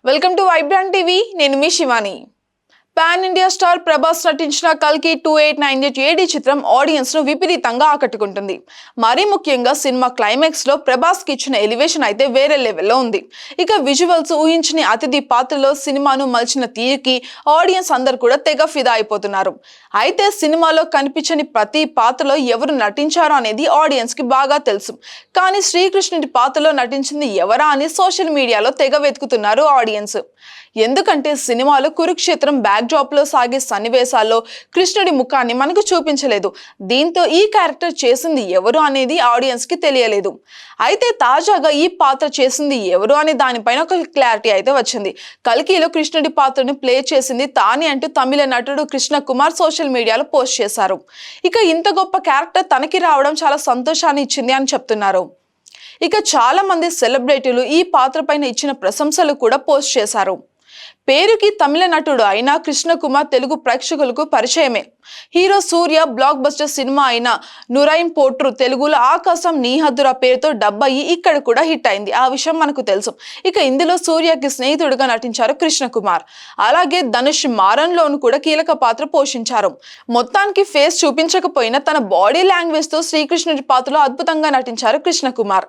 Welcome to vibrant TV. నేను మీ Shivani. Pan India star Prabhas నటించిన కల్కి 2898 ఏడి చిత్రం ఆడియన్స్ ను విపరీతంగా ఆకట్టుకుంటుంది. మరీ ముఖ్యంగా సినిమా క్లైమాక్స్ లో ప్రభాస్ కి ఇచ్చిన ఎలివేషన్ అయితే వేరే లెవెల్లో ఉంది. ఇక విజువల్స్ ఊహించని అతిథి పాత్రలో సినిమాను మలిచిన తీరుకి ఆడియన్స్ అందరు కూడా తెగ ఫిదా అయిపోతున్నారు. అయితే సినిమాలో కనిపించని ప్రతి పాత్రలో ఎవరు నటించారో అనేది ఆడియన్స్ కి బాగా తెలుసు. కానీ శ్రీకృష్ణుడి పాత్రలో నటించింది ఎవరా అని సోషల్ మీడియాలో తెగ వెతుకుతున్నారు ఆడియన్స్. ఎందుకంటే సినిమాలో కురుక్షేత్రం బ్యాక్ డ్రాప్ లో సాగే సన్నివేశాల్లో కృష్ణుడి ముఖాన్ని మనకు చూపించలేదు. దీంతో ఈ క్యారెక్టర్ చేసింది ఎవరు అనేది ఆడియన్స్ కి తెలియలేదు. అయితే తాజాగా ఈ పాత్ర చేసింది ఎవరు అనే దానిపైన ఒక క్లారిటీ అయితే వచ్చింది. కల్కిలో కృష్ణుడి పాత్రను ప్లే చేసింది తానే అంటూ తమిళ నటుడు కృష్ణ కుమార్ సోషల్ మీడియాలో పోస్ట్ చేశారు. ఇక ఇంత గొప్ప క్యారెక్టర్ తనకి రావడం చాలా సంతోషాన్ని ఇచ్చింది అని చెప్తున్నారు. ఇక చాలా మంది సెలబ్రిటీలు ఈ పాత్ర పైన ఇచ్చిన ప్రశంసలు కూడా పోస్ట్ చేశారు. పేరుకి తమిళ నటుడు అయిన కృష్ణ కుమార్ తెలుగు ప్రేక్షకులకు పరిచయమే. హీరో సూర్య బ్లాక్ బస్టర్ సినిమా అయిన నురైన్ పోట్రు తెలుగులో ఆకాశం నీహద్దురా పేరుతో డబ్ అయ్యి ఇక్కడ కూడా హిట్ అయింది. ఆ విషయం మనకు తెలుసు. ఇక ఇందులో సూర్యకి స్నేహితుడిగా నటించారు కృష్ణ కుమార్. అలాగే ధనుష్ మారన్లోను కూడా కీలక పాత్ర పోషించారు. మొత్తానికి ఫేస్ చూపించకపోయినా తన బాడీ లాంగ్వేజ్ తో శ్రీకృష్ణుడి పాత్రలో అద్భుతంగా నటించారు కృష్ణ కుమార్.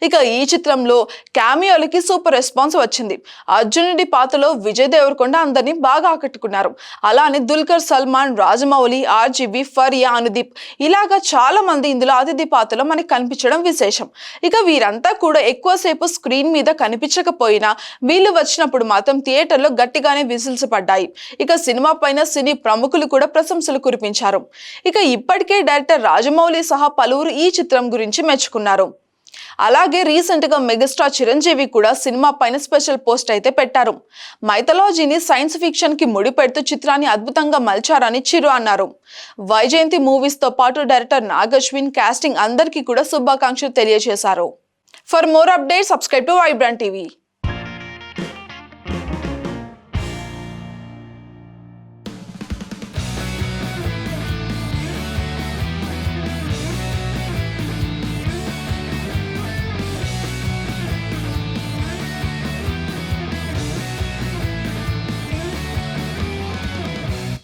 ఇక ఈ చిత్రంలో క్యామియోలకి సూపర్ రెస్పాన్స్ వచ్చింది. అర్జునుడి పాత్రలో విజయ్ దేవరకొండ అందరినీ బాగా ఆకట్టుకున్నారు. అలానే దుల్కర్ సల్మాన్, రాజమౌళి, ఆర్జీబీ, ఫరియా, అనుదీప్ ఇలాగా చాలా మంది ఇందులో అతిథి పాత్రలో మనకి కనిపించడం విశేషం. ఇక వీరంతా కూడా ఎక్కువసేపు స్క్రీన్ మీద కనిపించకపోయినా వీళ్ళు వచ్చినప్పుడు మాత్రం థియేటర్లో గట్టిగానే విజిల్స్ పడ్డాయి. ఇక సినిమా పైన సినీ ప్రముఖులు కూడా ప్రశంసలు కురిపించారు. ఇక ఇప్పటికే డైరెక్టర్ రాజమౌళి సహా పలువురు ఈ చిత్రం గురించి మెచ్చుకున్నారు. అలాగే రీసెంట్ గా మెగాస్టార్ చిరంజీవి కూడా సినిమా పైన స్పెషల్ పోస్ట్ అయితే పెట్టారు. మైథాలజీని సైన్స్ ఫిక్షన్ కి ముడిపెడుతూ చిత్రాన్ని అద్భుతంగా మలిచారని చిరు అన్నారు. వైజయంతి మూవీస్ తో పాటు డైరెక్టర్ నాగశ్విన్, కాస్టింగ్ అందరికీ కూడా శుభాకాంక్షలు తెలియజేశారు. For more updates subscribe to vibrant TV.